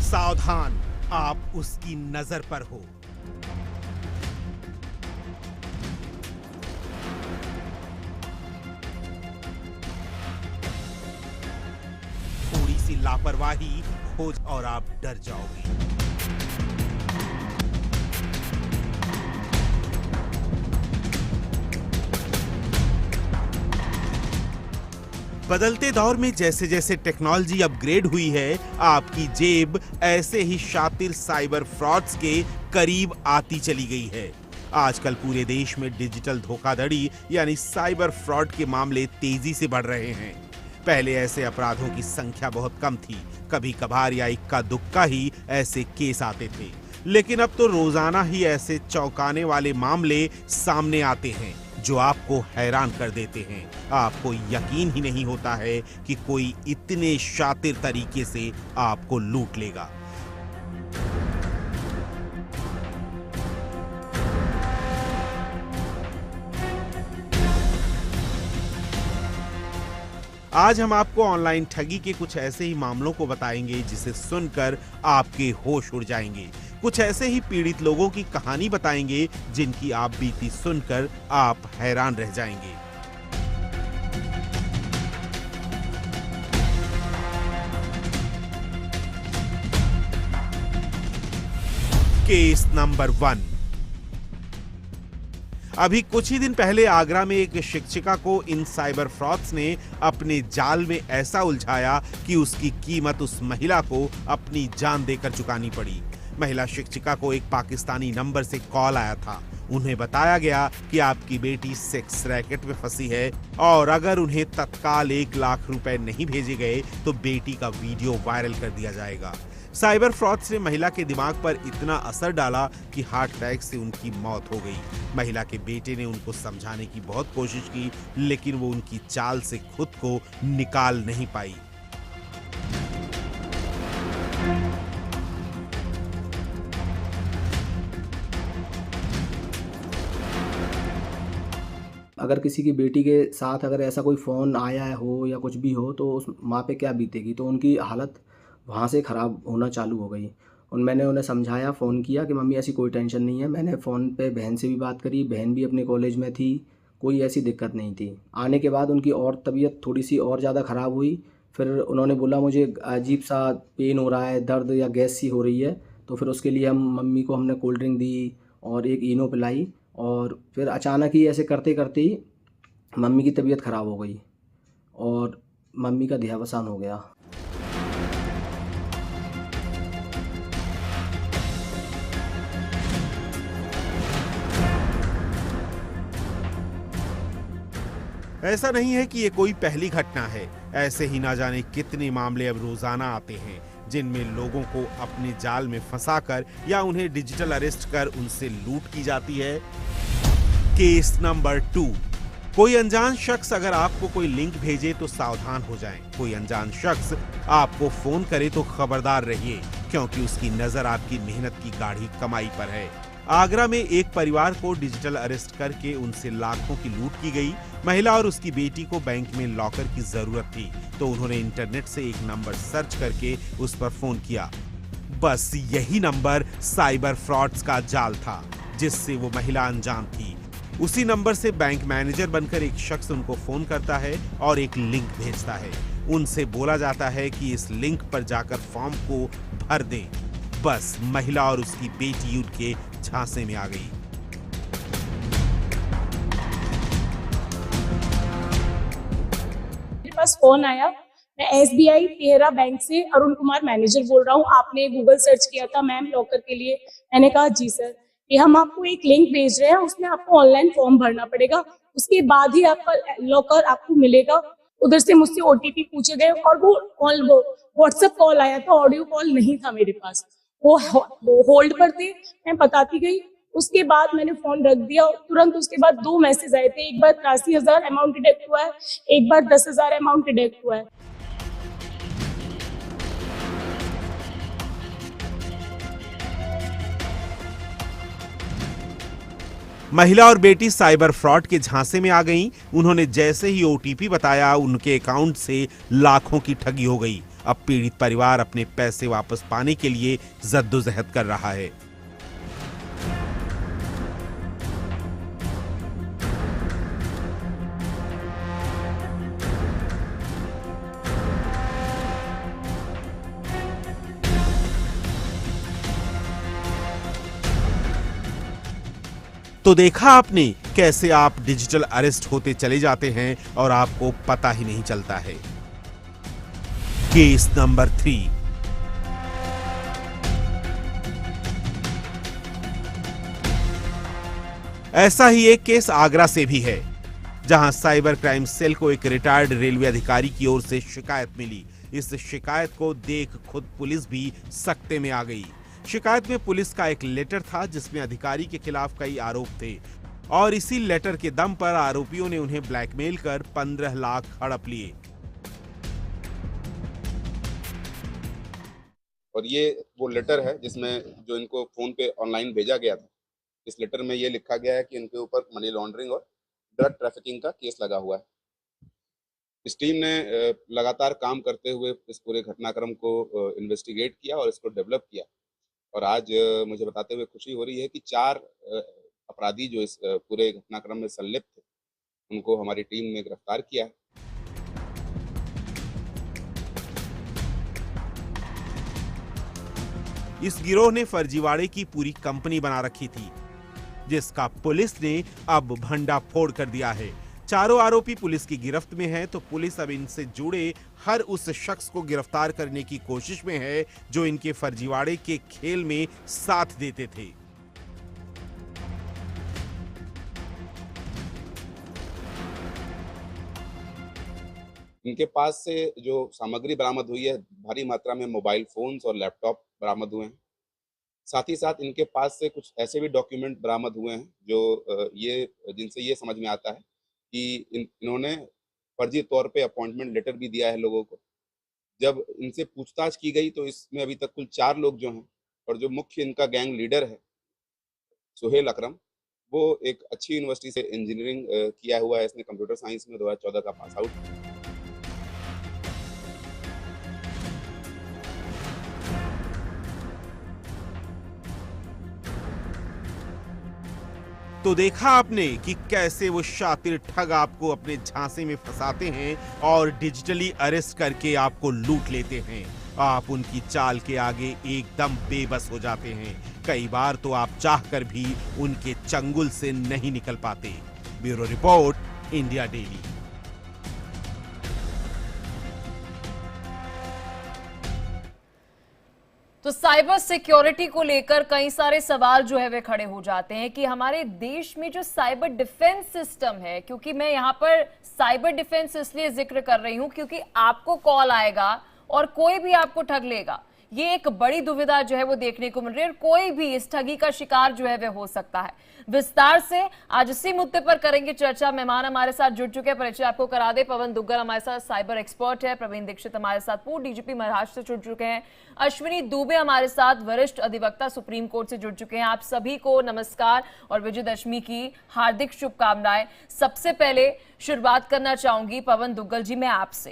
सावधान, आप उसकी नजर पर हो। थोड़ी सी लापरवाही हो और आप डर जाओगे। बदलते दौर में जैसे जैसे टेक्नोलॉजी अपग्रेड हुई है, आपकी जेब ऐसे ही शातिर साइबर फ्रॉड्स के करीब आती चली गई है। आजकल पूरे देश में डिजिटल धोखाधड़ी यानी साइबर फ्रॉड के मामले तेजी से बढ़ रहे हैं। पहले ऐसे अपराधों की संख्या बहुत कम थी, कभी कभार या इक्का दुक्का ही ऐसे केस आते थे, लेकिन अब तो रोजाना ही ऐसे चौंकाने वाले मामले सामने आते हैं जो आपको हैरान कर देते हैं। आपको यकीन ही नहीं होता है कि कोई इतने शातिर तरीके से आपको लूट लेगा। आज हम आपको ऑनलाइन ठगी के कुछ ऐसे ही मामलों को बताएंगे जिसे सुनकर आपके होश उड़ जाएंगे। कुछ ऐसे ही पीड़ित लोगों की कहानी बताएंगे जिनकी आप बीती सुनकर आप हैरान रह जाएंगे। Case number 1। अभी कुछ ही दिन पहले आगरा में एक शिक्षिका को इन साइबर फ्रॉड्स ने अपने जाल में ऐसा उलझाया कि उसकी कीमत उस महिला को अपनी जान देकर चुकानी पड़ी। महिला शिक्षिका को एक पाकिस्तानी नंबर से कॉल आया था। उन्हें बताया गया कि आपकी बेटी सेक्स रैकेट में फंसी है और अगर उन्हें तत्काल 1 लाख रुपए नहीं भेजे गए तो बेटी का वीडियो वायरल कर दिया जाएगा। साइबर फ्रॉड्स ने महिला के दिमाग पर इतना असर डाला कि हार्ट अटैक से उनकी मौत हो गई। महिला के बेटे ने उनको समझाने की बहुत कोशिश की, लेकिन वो उनकी चाल से खुद को निकाल नहीं पाई। अगर किसी की बेटी के साथ अगर ऐसा कोई फ़ोन आया हो या कुछ भी हो तो उस माँ पे क्या बीतेगी, तो उनकी हालत वहाँ से ख़राब होना चालू हो गई। और मैंने उन्हें समझाया, फ़ोन किया कि मम्मी ऐसी कोई टेंशन नहीं है। मैंने फ़ोन पे बहन से भी बात करी, बहन भी अपने कॉलेज में थी, कोई ऐसी दिक्कत नहीं थी। आने के बाद उनकी और तबीयत थोड़ी सी और ज़्यादा ख़राब हुई। फिर उन्होंने बोला मुझे अजीब सा पेन हो रहा है, दर्द या गैस सी हो रही है। तो फिर उसके लिए मम्मी को हमने कोल्ड ड्रिंक दी और एक इनो पिलाई। और फिर अचानक ही ऐसे करते करते ही मम्मी की तबीयत ख़राब हो गई और मम्मी का देहावसान हो गया। ऐसा नहीं है कि ये कोई पहली घटना है। ऐसे ही ना जाने कितने मामले अब रोजाना आते हैं जिनमें लोगों को अपने जाल में फंसाकर या उन्हें डिजिटल अरेस्ट कर उनसे लूट की जाती है। Case number 2। कोई अनजान शख्स अगर आपको कोई लिंक भेजे तो सावधान हो जाएं। कोई अनजान शख्स आपको फोन करे तो खबरदार रहिए, क्योंकि उसकी नजर आपकी मेहनत की गाढ़ी कमाई पर है। आगरा में एक परिवार को डिजिटल अरेस्ट करके उनसे लाखों की लूट की गई। महिला और उसकी बेटी को बैंक में लॉकर की जरूरत थी, तो उन्होंने इंटरनेट से एक नंबर सर्च करके उस पर फोन किया। बस यही नंबर साइबर फ्रॉड्स का जाल था जिससे वो महिला अनजान थी। उसी नंबर से बैंक मैनेजर बनकर एक शख्स उनको फोन करता है और एक लिंक भेजता है। उनसे बोला जाता है कि इस लिंक पर जाकर फॉर्म को भर दें। बस महिला और उसकी बेटी उनके झांसे में आ गई। मेरे पास फोन आया, मैं SBI तेहरा बैंक से अरुण कुमार मैनेजर बोल रहा हूँ। आपने गूगल सर्च किया था मैम लॉकर के लिए। मैंने कहा जी सर। ये हम आपको एक लिंक भेज रहे हैं, उसमें आपको ऑनलाइन फॉर्म भरना पड़ेगा, उसके बाद ही आपका लॉकर आपको मिलेगा। उधर से मुझसे OTP पूछे गए और वो व्हाट्सएप कॉल आया था, ऑडियो कॉल नहीं था मेरे पास। वो होल्ड पर थे, मैं बताती गई। उसके बाद मैंने फोन रख दिया। तुरंत उसके बाद 2 मैसेज आए थे, एक बार 83,000 अमाउंट डिडक्ट हुआ है, एक बार 10,000 अमाउंट डिडक्ट हुआ है। महिला और बेटी साइबर फ्रॉड के झांसे में आ गईं। उन्होंने जैसे ही OTP बताया, उनके अकाउंट से लाखों की ठगी हो गई। अब पीड़ित परिवार अपने पैसे वापस पाने के लिए जद्दोजहद कर रहा है। तो देखा आपने कैसे आप डिजिटल अरेस्ट होते चले जाते हैं और आपको पता ही नहीं चलता है। Case number 3। ऐसा ही एक केस आगरा से भी है, जहां साइबर क्राइम सेल को एक रिटायर्ड रेलवे अधिकारी की ओर से शिकायत मिली। इस शिकायत को देख खुद पुलिस भी सकते में आ गई। शिकायत में पुलिस का एक लेटर था जिसमें अधिकारी के खिलाफ कई आरोप थे और इसी लेटर के दम पर आरोपियों ने उन्हें ब्लैकमेल कर 15 लाख हड़प लिए। और ये वो लेटर है जिसमें जो इनको फोन पे ऑनलाइन भेजा गया था। इस लेटर में ये लिखा गया है कि इनके ऊपर मनी लॉन्ड्रिंग और ड्रग ट्रैफिकिंग का केस लगा हुआ है। इस टीम ने लगातार काम करते हुए इस पूरे घटनाक्रम को इन्वेस्टिगेट किया और इसको डेवलप किया। और आज मुझे बताते हुए खुशी हो रही है कि 4 अपराधी जो इस पूरे घटनाक्रम में संलिप्त थे, उनको हमारी टीम ने गिरफ्तार किया है। इस गिरोह ने फर्जीवाड़े की पूरी कंपनी बना रखी थी, जिसका पुलिस ने अब भंडाफोड़ कर दिया है। चारों आरोपी पुलिस की गिरफ्त में हैं, तो पुलिस अब इनसे जुड़े हर उस शख्स को गिरफ्तार करने की कोशिश में है जो इनके फर्जीवाड़े के खेल में साथ देते थे। इनके पास से जो सामग्री बरामद हुई है, भारी मात्रा में मोबाइल फोन्स और लैपटॉप बरामद हुए हैं। साथ ही साथ इनके पास से कुछ ऐसे भी डॉक्यूमेंट बरामद हुए हैं जो जिनसे ये समझ में आता है कि इन्होंने फर्जी तौर पे अपॉइंटमेंट लेटर भी दिया है लोगों को। जब इनसे पूछताछ की गई तो इसमें अभी तक कुल 4 लोग जो हैं, और जो मुख्य इनका गैंग लीडर है सुहेल अकरम, वो एक अच्छी यूनिवर्सिटी से इंजीनियरिंग किया हुआ है। इसने कंप्यूटर साइंस में 2014 का पास आउट। तो देखा आपने कि कैसे वो शातिर ठग आपको अपने झांसे में फंसाते हैं और डिजिटली अरेस्ट करके आपको लूट लेते हैं। आप उनकी चाल के आगे एकदम बेबस हो जाते हैं। कई बार तो आप चाहकर भी उनके चंगुल से नहीं निकल पाते। Bureau report, India daily. तो साइबर सिक्योरिटी को लेकर कई सारे सवाल जो है वे खड़े हो जाते हैं कि हमारे देश में जो साइबर डिफेंस सिस्टम है, क्योंकि मैं यहां पर साइबर डिफेंस इसलिए जिक्र कर रही हूं क्योंकि आपको कॉल आएगा और कोई भी आपको ठग लेगा। ये एक बड़ी दुविधा जो है वो देखने को मिल रही है और कोई भी इस ठगी का शिकार जो है वह हो सकता है। विस्तार से आज इसी मुद्दे पर करेंगे चर्चा। मेहमान हमारे साथ जुड़ चुके हैं, परिचय आपको करा दे। पवन दुग्गल हमारे साथ साइबर एक्सपर्ट है, प्रवीण दीक्षित हमारे साथ पूर्व डीजीपी महाराष्ट्र से जुड़ चुके हैं, अश्विनी दुबे हमारे साथ वरिष्ठ अधिवक्ता सुप्रीम कोर्ट से जुड़ चुके हैं। आप सभी को नमस्कार और विजयदशमी की हार्दिक शुभकामनाएं। सबसे पहले शुरुआत करना चाहूंगी पवन दुग्गल जी मैं आपसे